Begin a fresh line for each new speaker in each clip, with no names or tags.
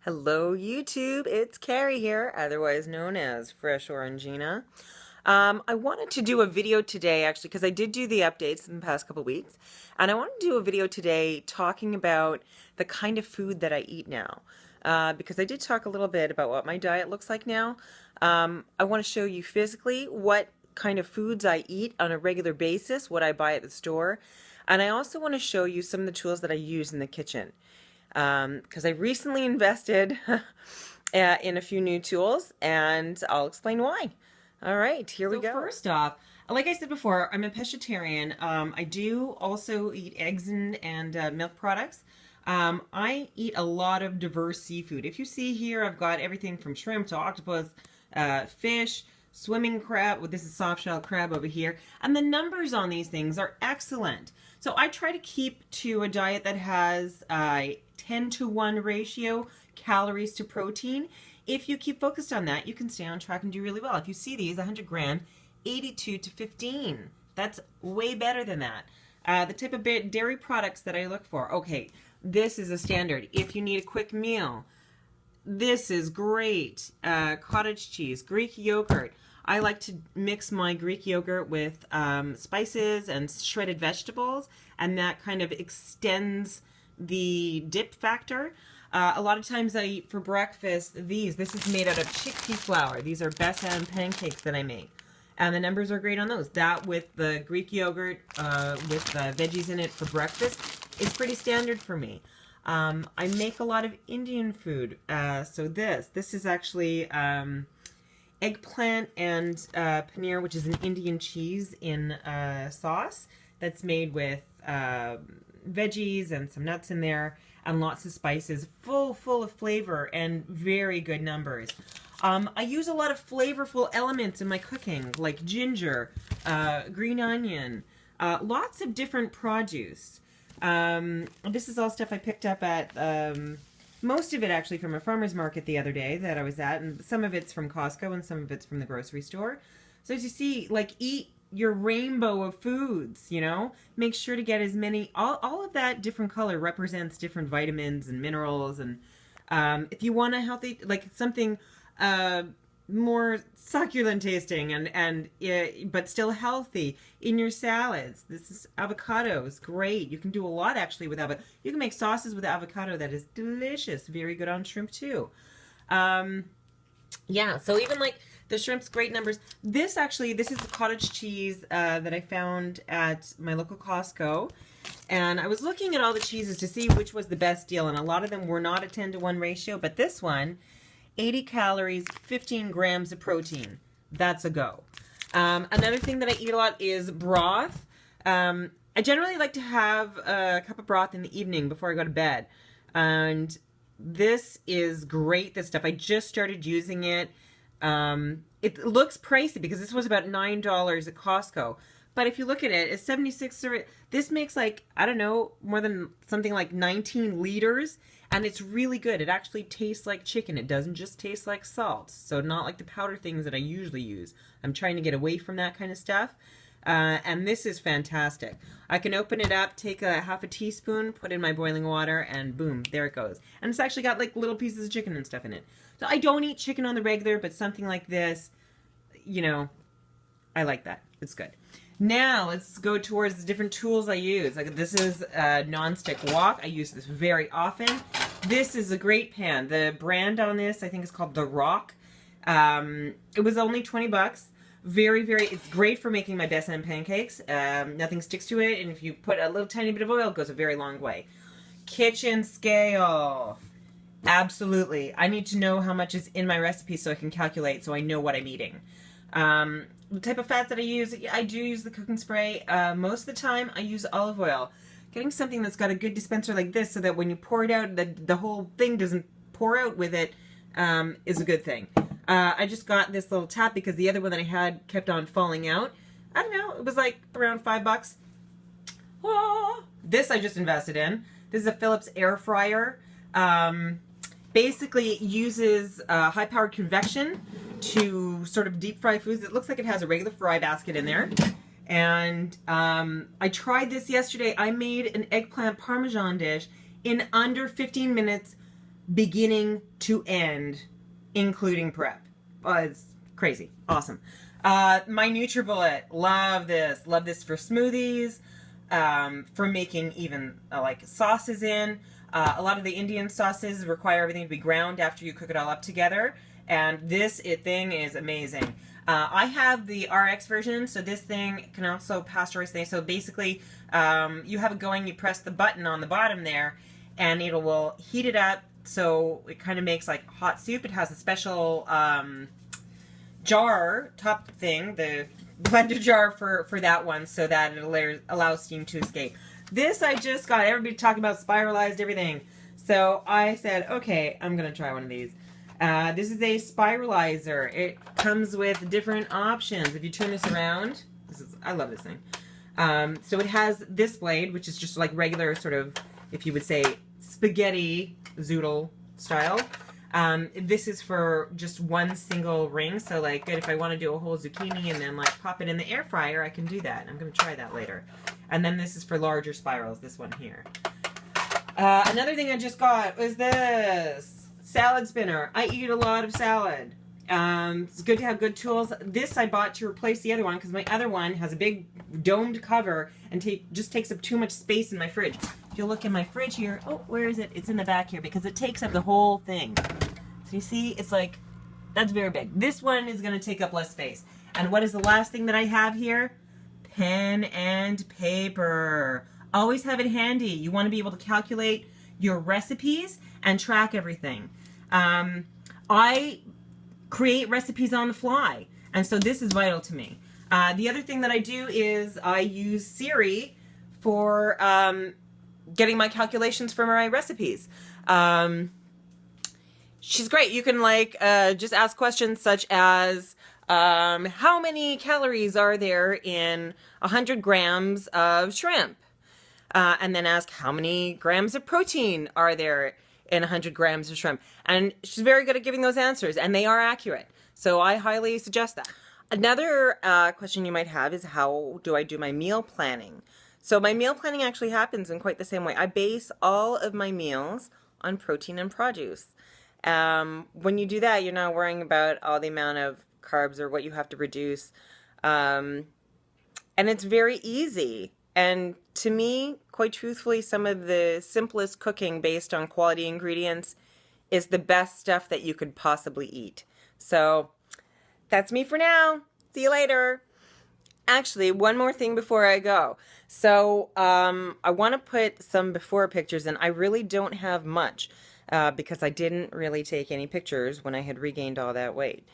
Hello YouTube, it's Carrie here, otherwise known as Fresh Orangina. I wanted to do a video today actually because I did do the updates in the past couple weeks, and I wanted to do a video today talking about the kind of food that I eat now. Because I did talk a little bit about what my diet looks like now. I want to show you physically what kind of foods I eat on a regular basis, what I buy at the store, and I also want to show you some of the tools that I use in the kitchen. Because I recently invested in a few new tools, and I'll explain why. All right, here we go. First off, like I said before, I'm a pescatarian. I do also eat eggs and milk products. I eat a lot of diverse seafood. If you see here, I've got everything from shrimp to octopus, fish, swimming crab. Well, this is soft shell crab over here. And the numbers on these things are excellent. So I try to keep to a diet that has 10-to-1 ratio calories to protein. If you keep focused on that, you can stay on track and do really well. If you see these, 100 gram, 82 to 15. That's way better than that. The type of dairy products that I look for. Okay, this is a standard. If you need a quick meal, this is great. Cottage cheese, Greek yogurt. I like to mix my Greek yogurt with spices and shredded vegetables, and that kind of extends the dip factor. A lot of times I eat for breakfast these. This is made out of chickpea flour. These are Bessan pancakes that I make. And the numbers are great on those. That with the Greek yogurt with veggies in it for breakfast is pretty standard for me. I make a lot of Indian food. So this is actually eggplant and paneer, which is an Indian cheese in sauce that's made with veggies and some nuts in there and lots of spices, full of flavor and very good numbers. I use a lot of flavorful elements in my cooking, like ginger, green onion, lots of different produce. This is all stuff I picked up at most of it actually from a farmer's market the other day that I was at, and some of it's from Costco and some of it's from the grocery store. So as you see, like, eat your rainbow of foods, you know? Make sure to get as many, all of that different color represents different vitamins and minerals, and if you want a healthy, like something more succulent tasting and but still healthy in your salads. This is avocados, great. You can do a lot actually with avocado. You can make sauces with avocado that is delicious. Very good on shrimp too. Yeah, so even like the shrimp's great numbers. This is the cottage cheese that I found at my local Costco. And I was looking at all the cheeses to see which was the best deal, and a lot of them were not a 10-to-1 ratio, but this one, 80 calories, 15 grams of protein. That's a go. Another thing that I eat a lot is broth. I generally like to have a cup of broth in the evening before I go to bed. And this is great, this stuff. I just started using it. It looks pricey because this was about $9 at Costco. But if you look at it, it's 76. This makes like, I don't know, more than something like 19 liters. And it's really good. It actually tastes like chicken. It doesn't just taste like salt. So not like the powder things that I usually use. I'm trying to get away from that kind of stuff. And this is fantastic. I can open it up, take a half a teaspoon, put in my boiling water, and boom, there it goes. And it's actually got like little pieces of chicken and stuff in it. So I don't eat chicken on the regular, but something like this, you know, I like that. It's good. Now let's go towards the different tools I use. Like this is a non-stick wok. I use this very often. This is a great pan. The brand on this I think is called The Rock. It was only 20 bucks. It's great for making my Bessan pancakes. Nothing sticks to it, and if you put a little tiny bit of oil, it goes a very long way. Kitchen scale. Absolutely. I need to know how much is in my recipe so I can calculate so I know what I'm eating. The type of fats that I do use the cooking spray. Most of the time I use olive oil. Getting something that's got a good dispenser like this so that when you pour it out, the whole thing doesn't pour out with it is a good thing. I just got this little tap because the other one that I had kept on falling out. I don't know, it was like around $5. Oh, this I just invested in. This is a Philips air fryer. Basically it uses high-powered convection to sort of deep fry foods. It looks like it has a regular fry basket in there. And I tried this yesterday. I made an eggplant parmesan dish in under 15 minutes beginning to end, including prep. It's crazy. Awesome. My NutriBullet, love this. Love this for smoothies, for making even like sauces in. A lot of the Indian sauces require everything to be ground after you cook it all up together. And this thing is amazing. I have the RX version, so this thing can also pasteurize things. So basically, you have it going, you press the button on the bottom there, and it will heat it up. So it kind of makes like hot soup. It has a special jar top thing, the blender jar for that one, so that it allows steam to escape. This I just got. Everybody talking about spiralized everything. So I said, okay, I'm going to try one of these. This is a spiralizer. It comes with different options. If you turn this around, I love this thing. So it has this blade, which is just like regular sort of, if you would say, spaghetti zoodle style. This is for just one single ring. So like, good if I want to do a whole zucchini and then like pop it in the air fryer, I can do that. I'm going to try that later. And then this is for larger spirals, this one here. Another thing I just got was this salad spinner. I eat a lot of salad. It's good to have good tools. This I bought to replace the other one because my other one has a big domed cover and just takes up too much space in my fridge. If you look in my fridge here, oh, where is it? It's in the back here because it takes up the whole thing. So you see, it's like, that's very big. This one is going to take up less space. And what is the last thing that I have here? Pen and paper. Always have it handy. You want to be able to calculate your recipes and track everything. I create recipes on the fly, and so this is vital to me. The other thing that I do is I use Siri for getting my calculations for my recipes. She's great. You can like just ask questions such as how many calories are there in 100 grams of shrimp? And then ask how many grams of protein are there in 100 grams of shrimp. And she's very good at giving those answers, and they are accurate. So I highly suggest that. Another question you might have is, how do I do my meal planning? So my meal planning actually happens in quite the same way. I base all of my meals on protein and produce. When you do that, you're not worrying about all the amount of carbs or what you have to reduce. And it's very easy. And to me, quite truthfully, some of the simplest cooking based on quality ingredients is the best stuff that you could possibly eat. So that's me for now. See you later. Actually, one more thing before I go. So I want to put some before pictures, and I really don't have much because I didn't really take any pictures when I had regained all that weight.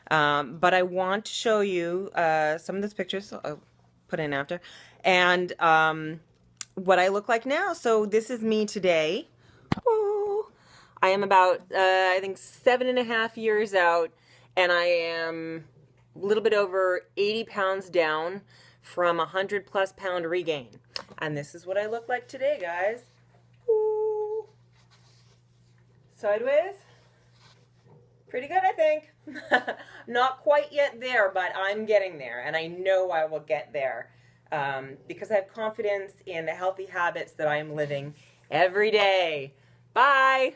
But I want to show you some of those pictures. So I'll put in after. And what I look like now. So this is me today. Ooh. I am about, I think, 7.5 years out, and I am a little bit over 80 pounds down from a 100+ pound regain. And this is what I look like today, guys. Ooh. Sideways. Pretty good, I think. Not quite yet there, but I'm getting there, and I know I will get there because I have confidence in the healthy habits that I am living every day. Bye.